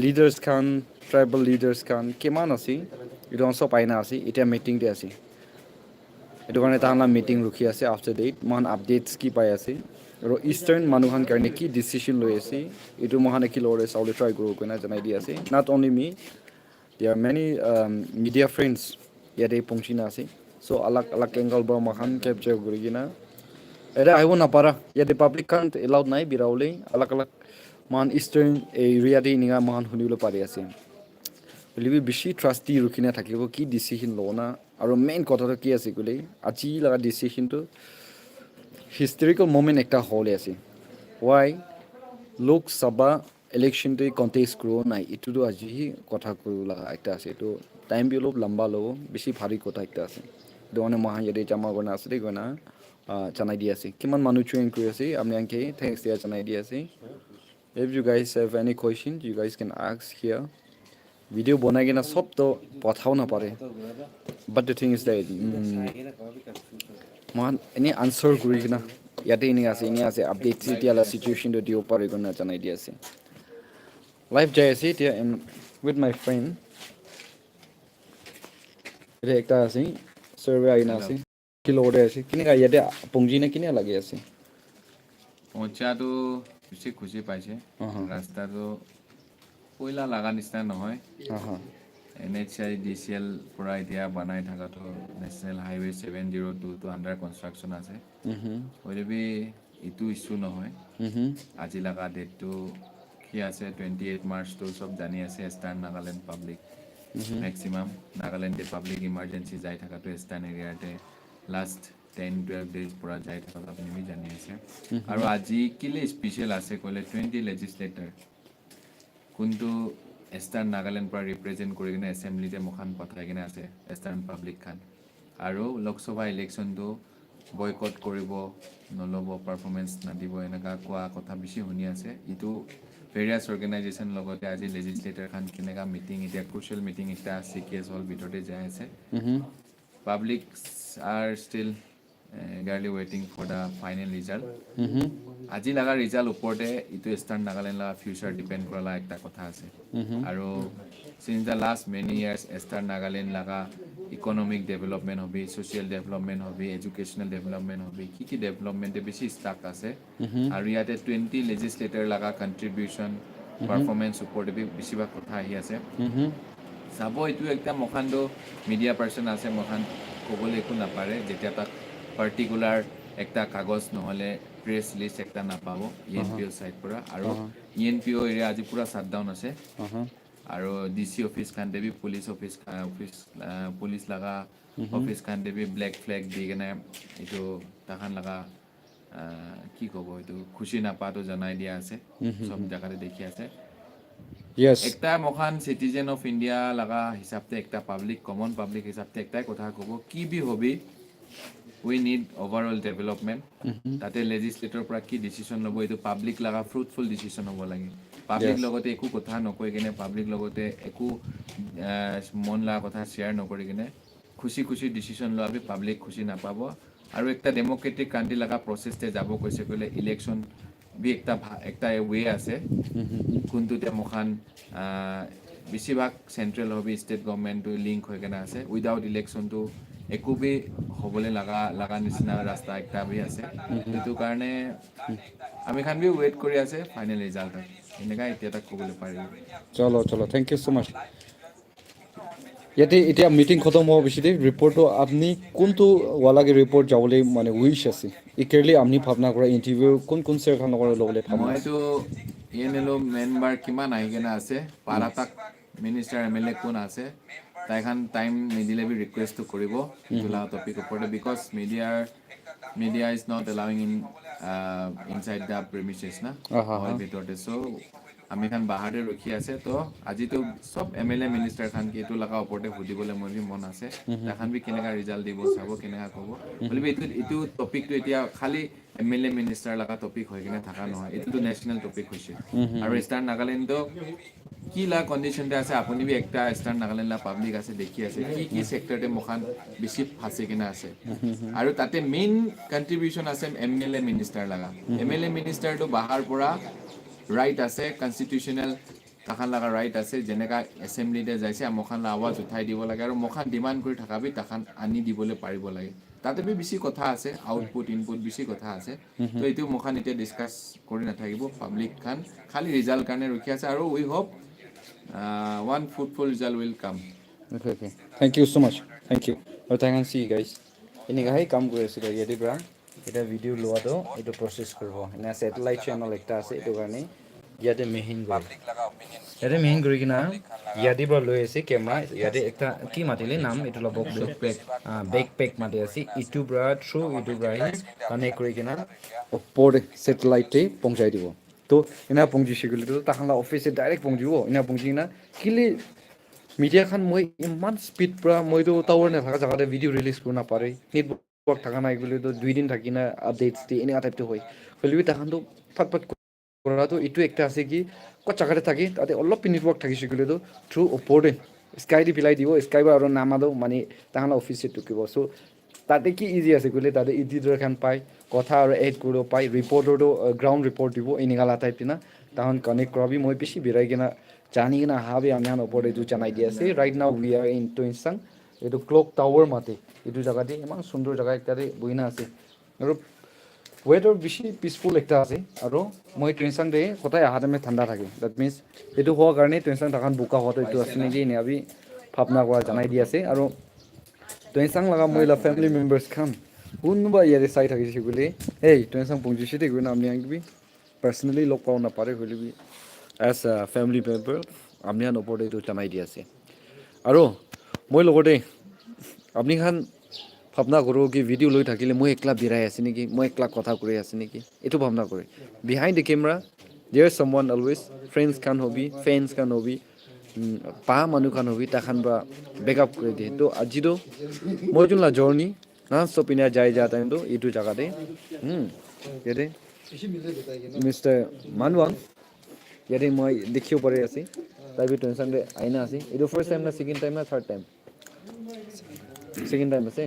leaders kan tribal leaders kan kiman asi itu also paina asi eta meeting de asi itu কাৰণে তাহালা meeting ৰখি আছে after date মহান updates কি পাই আছে আৰু ইষ্টাৰ্ণ মানুহৰ কাৰণে কি ডিচিশ্যন লৈ আছে এইটো মহান কি লৰে চাউলে ট্ৰাই কৰিব কাৰণে জনাই দি আছে not only me there are many media friends ইয়াতে পৌঁছিনা আছে so alak alak angle ba mahan capture kuri gina era aiwo na para ইয়াতে public kan allowed nai biraule alak alak man eastern area de ninga man hunilo pari ase বলিবি বেছি trustee ৰখিনা থাকিব কি decision লনা আৰু main কথাটো কি আছে কলে আজি লাগা ডিচিশনটো হিষ্টৰিকেল মোমেন্ট একটা হলে আছে ওয়াই লোক সভা ইলেকশন তে কন্টেস্ট করো নাই ইটো আজি কথা কইব লাগা একটা আছে তো টাইম বি অলপ লম্বা লব বেছি ভারী কথা একটা আছে দনে মহা ইয়াতে জামা গনা আছে দে গনা জানাই দি আছে কিমান মানুহ ট্রেন কৰি আছে আমি আনকে থ্যাঙ্কস দিয়া জানাই দি আছে if you guys have any question you guys can ask here video bonai gina sob to pathau na pare but the thing is that man any answer kuri gina yate ini ase update city ala situation do dio pare gona janai di ase live jai ase tia and with my friend ere ekta ase survey aina ase kilo ode ase kini ga yate pongji na kini lagi ase পঞ্চা তো খুশি খুশি পাইছে ৰাস্তাটো পইলা লাগা নিচিনা নহয় NHI DCL পৰা এতিয়া বনাই থাকাটো নেশ্যনেল হাইৱে 702 টো আন্ডাৰ কনষ্ট্ৰাকচন আছে ওইবি ইটো ইস্যু নহয় আজি লাগা ডেটটো কি আছে 28 মাৰ্চ তো সব জানি আছে eastern Nagaland public maximum Nagaland public emergency যাই থাকাটো ইষ্টাৰ্ণ এৰিয়াতে লাষ্ট 10-12 days পৰা যাই থাকা আপুনি জানি আছে আৰু আজি কিলে স্পেশাল আছে কলে 20 লেজিসলেটৰ কোনটো ইষ্টাৰ্ণ নাগালেণ্ড পৰা ৰিপ্ৰেজেন্ট কৰি কিনে এছেম্বলিতে মুখান পঠাই কিনে আছে ইষ্টাৰ্ণ পাব্লিক খান আৰু লোকসভা ইলেকশ্যনটো বয়কট কৰিব নলব পাৰফৰমেন্স নাদিব এনেকা কোৱা কথা বেছি শুনি আছে ইটো ভেৰিয়াছ অৰ্গেনাইজেশ্যন লগতে আজি লেজিসলেটৰ খান কেনেকা মিটিং এতিয়া ক্ৰুচিয়েল মিটিং এটা আছে কেছ হল ভিতৰতে যাই আছে পাব্লিকস are still eagerly waiting for the final result আজি লাগা ৰিজাল্ট ওপৰতে ইটো ইষ্টাৰ্ণ নাগালেণ্ড লা ফিউচাৰ ডিপেন্ড কৰালা একটা কথা আছে আৰু since the last many years eastern Nagaland লাগা ইকোনমিক ডেভেলপমেন্ট হবি সোশ্যাল ডেভেলপমেন্ট হবি এডুকেশনাল ডেভেলপমেন্ট হবি কি ডেভেলপমেন্টে বেছি ষ্টাক আছে আৰু ইয়াতে 20 লেজিসলেটৰ লাগা কন্ট্ৰিবিউশন পাৰফৰমেন্স ওপৰতে বেছিভাগ কথা আহি আছে চাব এইটো একটা মখানটো মিডিয়া পাৰ্সন আছে মখান ক'বলৈ একো নাপাৰে যেতিয়া তাক পাৰ্টিকুলাৰ একটা কাগজ নহলে প্ৰেছ লিষ্ট একটা নাপাব ইএনপিও সাইড পৰা আৰু ইএনপিও এৰিয়া আজি পুৰা শাটডাউন আছে আৰু ডিসি অফিস খান দেবি পুলিশ অফিস পুলিশ লাগা অফিস খান দেবি ব্ল্যাক ফ্ল্যাগ দি কেনে এইটো তাহান লাগা কি কব এইটো খুশি নাপাটো জনাই দিয়া আছে সব জায়গাতে দেখি আছে yes একটা মখান সিটিজেন অফ ইন্ডিয়া লাগা হিসাবতে একটা পাবলিক কমন পাবলিক হিসাবতে একটাই কথা কব কি বি হবি we need overall development তাতে লেজিসলেটৰ পৰা কি ডিসিশন লব এটো পাবলিক লাগা ফ্ৰুটফুল ডিসিশন হ'ব লাগে পাবলিক লগতে একো কথা নকৈ কিনে পাবলিক লগতে একো মন লাগা কথা শেয়াৰ নকৰি কিনে খুশি খুশি ডিসিশন লবি পাবলিক খুশি নাপাব আৰু একটা ডেমোক্ৰেটিক কান্ট্ৰি লাগা প্ৰসেসতে যাব কৈছে কলে ইলেকশন বি একটা ওয়ে আছে কোনটোতে মখান বেছিভাগ central hobby state government link হৈ কেনে আছে উইদাউট ইলেকশন তো একো বি হবলে লাগা নিচিনা ৰাস্তা একটা বি আছে সেইটো কাৰণে আমি খান বি ওয়েট কৰি আছে ফাইনাল ৰিজাল্ট এনেকা এতিয়া তাক ক'বলৈ পাৰি চলো চলো থ্যাংক ইউ সো মাচ ইয়াতে এতিয়া মিটিং খতম হ'ব বেছি ৰিপৰ্টটো আপুনি কোনটো ওয়ালাগে ৰিপৰ্ট যাবলৈ মানে উইশ আছে ইকেৰলি আপুনি ভাবনা কৰা ইন্টাৰভিউ কোন চেয়াৰ খান লগৰ ল'বলৈ ভাবনা মইতো এনএলও মেম্বাৰ কিমান আহি কেনে আছে পাৰাতাক মিনিষ্টাৰ এমএলএ কোন আছে তাইখান টাইম নিদিলে বি ৰিকুৱেষ্ট কৰিব ইটোলা টপিক ওপৰতে because media is not allowing inside the premises na hall ভিতৰতে so আমি খান বাহাৰে ৰখি আছে তো আজি তো সব এমএলএ মিনিষ্টাৰ খান কি এটো লাগা ওপৰতে হুদিবলৈ মোৰ মন আছে তাখান বি কেনেকা ৰিজাল্ট দিব চাব কেনেকা কব বলিবি ইটো টপিকটো এতিয়া খালি এমএলএ মিনিষ্টাৰ লাগা টপিক হৈ কিনে থাকা নহয় এটো নেশনাল টপিক হৈছে আৰু ইষ্টাৰ্ণ নাগালেণ্ড কি লা কন্ডিশনতে আছে আপুনি বি একটা ইষ্টাৰ্ণ নাগালেণ্ড লা পাব্লিক আছে দেখি আছে কি সেক্টৰতে মখান বেছি ফাঁসি কিনে আছে আৰু তাতে মেইন কন্ট্ৰিবিউশন আছে এমএলএ মিনিষ্টাৰ লাগা এমএলএ মিনিষ্টাৰটো বাহাৰ পৰা ৰাইট আছে কনস্টিটিউশনাল তাখান লগা ৰাইট আছে যেনেকা এছেম্বলিতে যাইছে মখান আৱাজ উঠাই দিব লাগে আৰু মখান ডিমাণ্ড কৰি থাকাবি তাখান আনি দিবলৈ পাৰিব লাগে তাতে বেছি কথা আছে আউটপুট ইনপুট বেছি কথা আছে তো এইটো মখান এতিয়া ডিছকাছ কৰি নাথাকিব পাব্লিক খান খালি ৰিজাল্ট কাৰণে ৰখি আছে আৰু we hope one fruitful result will come Okay. Thank you so much. Thank you. Oh, thank you, see you guys. এনেকাহে কাম কৰি আছোঁ ইয়াতে পৰা এতিয়া ভিডিঅ' লোৱাটো এইটো প্ৰচেছ কৰিব এনে ছেটেলাইট চেনেল একটা আছে এইটো কাৰণে ইয়াতে মেহিন কৰি ইয়াতে মেহিন কৰি কিনা ইয়াতে পৰা লৈ আছে কেমেৰা ইয়াতে একটা কি মাতিলে নাম এইটো ল'ব বেক পেক মাতি আছে ইটো পৰা থ্ৰু ইটো পৰা কানেক্ট কৰি কিনা ওপৰত ছেটেলাইটে পਹੁঁচাই দিব তো এনে পਹੁঁচিছে গ'লেতো তাহাঁতৰ অফিচে ডাইৰেক্ট পਹੁঁচিব এনে পਹੁঁচি কিনা কিলে মিডিয়া খান মই ইমান স্পীড পৰা মইতো টাৱাৰ নাথাকা জেগাতে ভিডিঅ' ৰিলিজ কৰিব নাপাৰে নেটৱৰ্ক থকা নাই বুলিতো 2 দিন থাকি না আপডেটছ দিয়ে এনেকুৱা টাইপটো হয় হ'লেও তাহাঁতো ফাট ফাট কৰাটো এইটো একটা আছে কি ক'ত জেগাতে থাকি তাতে অলপ নেটৱৰ্ক থাকিছে গ'লেতো থ্ৰু ওপৰতে স্কাই দি পেলাই দিব স্কাই বা আৰু নামাদো মানে তাহাঁতৰ অফিচে টুকিব চ' তাতে কি ইজি আছে গ'লে তাতে এডিটৰ খান পায় কথা আৰু এড কৰিব পায় ৰিপৰ্টৰটো গ্ৰাউণ্ড ৰিপৰ্ট দিব এনেকুৱা টাইপ দিনা তাহাঁত কানেক্ট কৰাবি মই বেছি বিৰাই কিনা জানি কিনা হাবি আমি ওপৰত এইটো জনাই দি আছে right now we are in টুইনচাং এইটো ক্লক টাৱাৰ মাতে এইটো জেগাতে ইমান সুন্দৰ জেগা এটাতে বহি না আছে আৰু ৱেডাৰ বেছি পিচফুল একটা আছে আৰু মই টুইনচাং দে সদায় অহা টাইমে ঠাণ্ডা থাকে দেট মিনছ এইটো হোৱাৰ কাৰণে টুইনচাং তাহান বোকা হোৱাটো এইটো আছে নেকি এনে আমি ভাৱনা কৰা জনাই দি আছে আৰু টুইনচাং লগা মহিলা ফেমিলি মেম্বাৰ্ছ খান কোনোবা ইয়াতে চাই থাকিছে বুলি এই টুইনচাং পहुঁচিছে দেই গৈ না আমি আনিবি পাৰ্চনেলি লগ পাব নাপাৰে হ'লেবি এজ আ ফেমিলি মেম্বাৰ আপুনি ওপৰত এইটো জনাই দি আছে আৰু মই লগতে আপুনি খান ভাৱনা কৰোঁ কি ভিডিঅ' লৈ থাকিলে মই একলা বিৰাই আছে নেকি মই একলা কথা কৈ আছে নেকি এইটো ভাৱনা কৰে বিহাইণ্ড দ্য কেমেৰা দেয়াৰ চাম ওৱান অলৱেজ ফ্ৰেণ্ডছ খান হবি ফেন্স খান হবি পা মানুহ খান হবি তাখান বা বেকআপ কৰি দিয়ে তো আজিতো মই যোনলা জৰ্ণি না চব পিনে যাই যা টাইমটো এইটো জেগাতে ইয়াতে মিষ্টাৰ মানৱাং ইয়াতে মই দেখিব পাৰি আছে তাৰ ভিতৰত টেনশ্যন আইনা আছে এইটো ফাৰ্ষ্ট টাইম না ছেকেণ্ড টাইম না থাৰ্ড টাইম ছেকেণ্ড টাইম আছে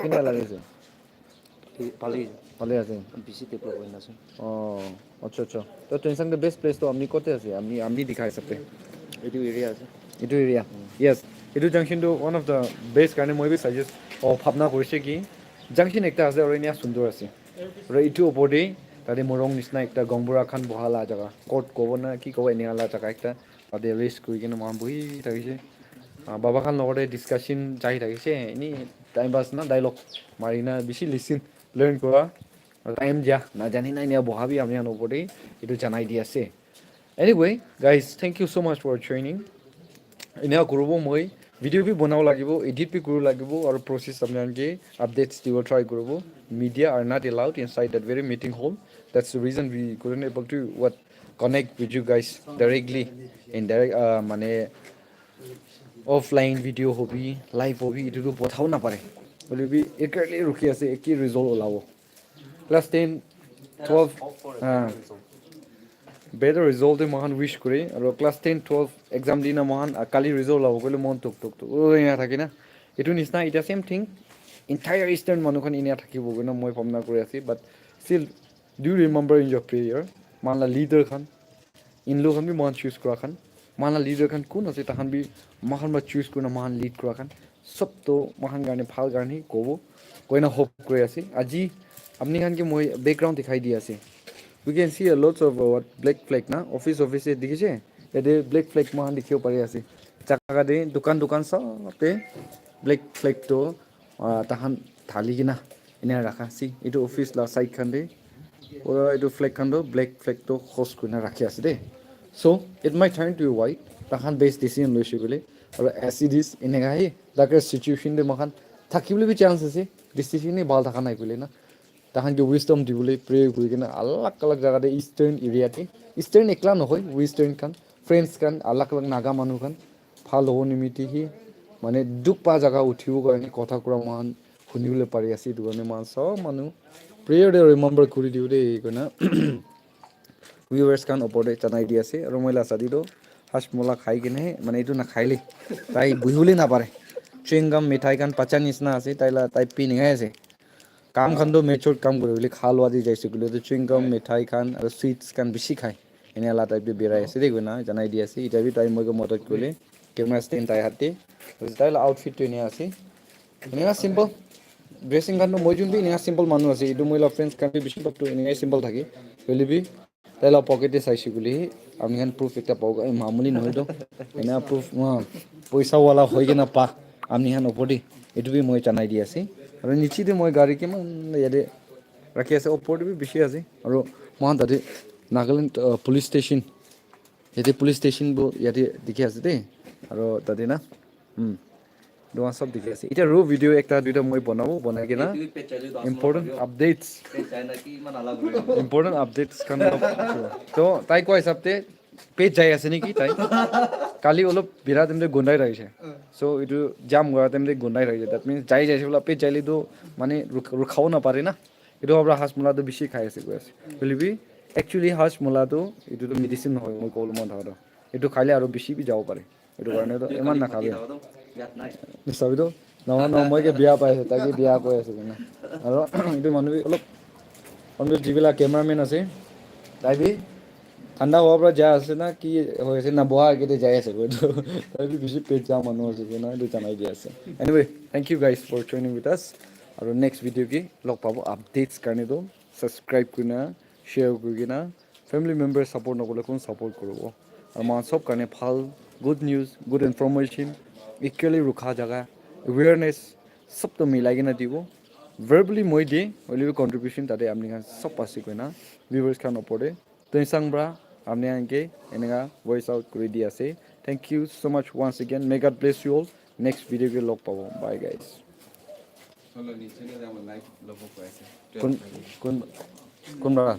কেনেকুৱা লাগিছে ভালে আছে বেছি ডেভেলপ হৈ নাছে অঁ আচ্ছা আচ্ছা তো টেনশ্যন বেষ্ট প্লেচটো আপুনি ক'তে আছে আপুনি দেখা হিচাপে এইটো এৰিয়া আছে এইটো এৰিয়া য়েছ এইটো জাংচনটো ওৱান অফ দ্য বেষ্ট কাৰণে মই চাজেষ্ট ভাৱনা কৰিছে কি জাংচন একটা আছে আৰু এনেই সুন্দৰ আছে আৰু এইটো ওপৰতেই তাতে মৰং নিচিনা একটা গংবুৰা খান বহালা জেগা ক'ত ক'ব না কি ক'ব এনেকুৱা জেগা একটা তাতে ৰেষ্ট কৰি কিনে মানুহ বহি থাকিছে বাবা খান লগতে ডিছকাশ্যন যাই থাকিছে এনেই টাইম পাছ না ডাইলগ মাৰি না বেছি লিচিন লাৰ্ণ কৰা টাইম দিয়া নাজানি নাই নিয়া বহাবি আমি ওপৰতেই এইটো জনাই দি আছে anyway guys thank you so' much for joining এনেকুৱা কৰিব মই ভিডিঅ' বি বনাব লাগিব এডিট বি কৰিব লাগিব আৰু প্ৰচেছ আপোনালোকে আপডেটছ দিব ট্ৰাই কৰিব media are not allowed inside that very meeting hall that's the reason we couldn't able to what connect with you guys directly in direct মানে offline video' হবি live হবি এইটোতো পঠাব নাপাৰে বুলি B একেলি ৰখি আছে একেই ৰিজল্ট ওলাব ক্লাছ 10 12 বেটাৰ ৰিজল্টে মহান উইচ কৰি আৰু ক্লাছ 10 12 এক্সাম দিনা মহান কালি ৰিজল্ট ওলাব গ'লে মন টুক এনে থাকে না এইটো নিচিনা এতিয়া চেম থিং ইণ্টায়াৰ ইষ্টাৰ্ণ মানুহখন এনে থাকিব গৈ ন মই ভাৱনা কৰি আছোঁ but still do remember in your prayer মানলা লিডাৰ খান ইনলো খান বি মহান চুজ কৰা খান মানলা লিডাৰ খান কোন আছে তাহান বি মহান বা চুজ কৰি মহান লিড কৰা খান চবতো মহান কাৰণে ভাল কাৰণে ক'ব কৈ না হোপ কৰি আছে আজি আপুনি খান কি মই বেকগ্ৰাউণ্ড দেখাই দি আছে we can see a lots of what black flag na office দেখিছে এতে black flag মহান দেখিব পাৰি আছে জাগাতে দোকান সবতে black flag তো তাহান ঢালি কিনা এনে ৰাখা আছে এইটো অফিচ লা সাইড খান দে ওৰা এইটো flag খান দো black flag তো খোজ কৰি ৰাখি আছে দে so it might turn to white তাহান বেছ ডিসিশন লৈছে গলে আৰু as it is এনেকাই তাকে সিচুৱেচন দে মহান থাকিবলৈ বি চান্স আছে ডিসিশনে ভাল থাকা নাই গলে না তাহাঁতি উইষ্টম দিবলৈ প্ৰে কৰি কিনে আলাগ জেগাতে ইষ্টাৰ্ণ এৰিয়াতে ইষ্টাৰ্ণ একলা নহয় ৱেষ্টাৰ্ণ খান ফ্ৰেণ্ডছ খান আলাগ নাগা মানুহ খান ভাল হ'ব নিমিতি সি মানে দুখ পা জেগা উঠিব কাৰণে কথা কৰা মান শুনিবলৈ পাৰি আছে এইটো কাৰণে মান চব মানুহ প্ৰেয়াৰ দে ৰিমেম্বাৰ কৰি দিওঁ দেই এইকাৰণে ভিউৱাৰ্ছ খান ওপৰতে জনাই দি আছে আৰু মই লাচা দিলোঁ হাঁচমলা খাই কিনে মানে এইটো নাখাইলে তাই বহিবলৈ নাপাৰে চুইংগাম মিঠাই খান পাচা নিচিনা আছে তাই পিনিঙাই আছে কাম খানতো মেচুৰত কাম কৰি বুলি খা লোৱা দি যাইছে গ'লে চুইংগাম মিঠাই খান আৰু চুইটছ খান বেছি খায় এনেলা টাইপ দি বেৰাই আছে দেই না জানাই দি আছে এটা বি তাই মইকে মদত কৰিলে কেমেৰা ষ্টেণ্ড তাই হাতে তাই আউটফিটটো এনে আছে এনেকা চিম্পল ড্ৰেছিং কাৰণটো মই যোনবি এনেকা চিম্পল মানুহ আছে এইটো মই ফ্ৰেণ্ডছ কাৰণে বেছিভাগটো এনেকাই চিম্পল থাকে বুলিবি তাই পকেটে চাইছে বুলি আমি খান প্ৰুফ একটা পাওঁ এই মামুলি নহয়তো এনে প্ৰুফ পইচাৱালা হৈ কিনে পা আমি খান ওপৰতে এইটো বি মই জানাই দি আছে আৰু নিশ্চিতে মই গাড়ী কিমান ইয়াতে ৰাখি আছে ওপৰতে বি বেছি আছে আৰু মই তাতে নাগালেণ্ড পুলিচ ষ্টেচন ইয়াতে পুলিচ ষ্টেচনবোৰ ইয়াতে দেখি আছে দেই আৰু তাতে না তোমাৰ চব দেখি আছে এতিয়া ৰ ভিডিঅ' একটা দুইটা মই বনাই কিনা ইম্পৰ্টেণ্ট আপডেটছ কাৰণ তো তাই কোৱা হিচাপতে পেজ যাই আছে নেকি তাই কালি অলপ বিৰাট তেমতে গোন্ধাই ৰাখিছে চ' এইটো জাম কৰা তেমতে গোন্ধাই ৰাখিছে দেট মিনছ যাই যাইছে বোলা পেজ যাইলেতো মানে ৰখাব নাপাৰে না এইটো আপোনাৰ হাজমোলাটো বেছি খাই আছে কৈ আছে বুলিবি একচুৱেলি হাজমোলাটো এইটোতো মেডিচিন নহয় মই ক'লো মই ধৰা এইটো খালে আৰু বেছি বি যাব পাৰে এইটো কাৰণেতো ইমান নাখাবি চাবিতো নহয় মই বিয়া পাইছোঁ তাকে বিয়া কৈ আছে কিনে আৰু এইটো মানুহ অলপ যিবিলাক কেমেৰামেন আছে তাই বি ঠাণ্ডা হোৱাৰ পৰা যাই আছে না কি হৈ আছে না বহা কেতিয়া যাই আছে এইটো তাই বি বেছি পেট যাওঁ মানুহ আছে কি নহয় এইটো জানাই দি আছে anyway thank you guys for joining with us আৰু নেক্সট ভিডিঅ' কি লগ পাব আপডেটছ কাৰণেতো ছাবস্ক্ৰাইব কৰি কিনা শ্বেয়াৰ কৰি কিনা ফেমিলি মেম্বাৰ ছাপৰ্ট নকৰিলে কোন ছাপৰ্ট কৰিব আৰু মই চব কাৰণে ভাল good news good information equally ৰখা জেগা এৱেৰনেছ চবটো মিলাই কিনে দিব ভাৰ্বলি মই দিয়ে হ'লেও কণ্ট্ৰিবিউশ্যন তাতে আপুনি চব পাইছে কয় না ভিউৱাৰ্ছ খান ওপৰতে তো চাংব্ৰা আপুনি এনেকৈ এনেকুৱা ভইচ আউট কৰি দি আছে thank you so' much once again may God bless you all next ভিডিঅ'কে লগ পাব বাই গাইজ কোন কোনবা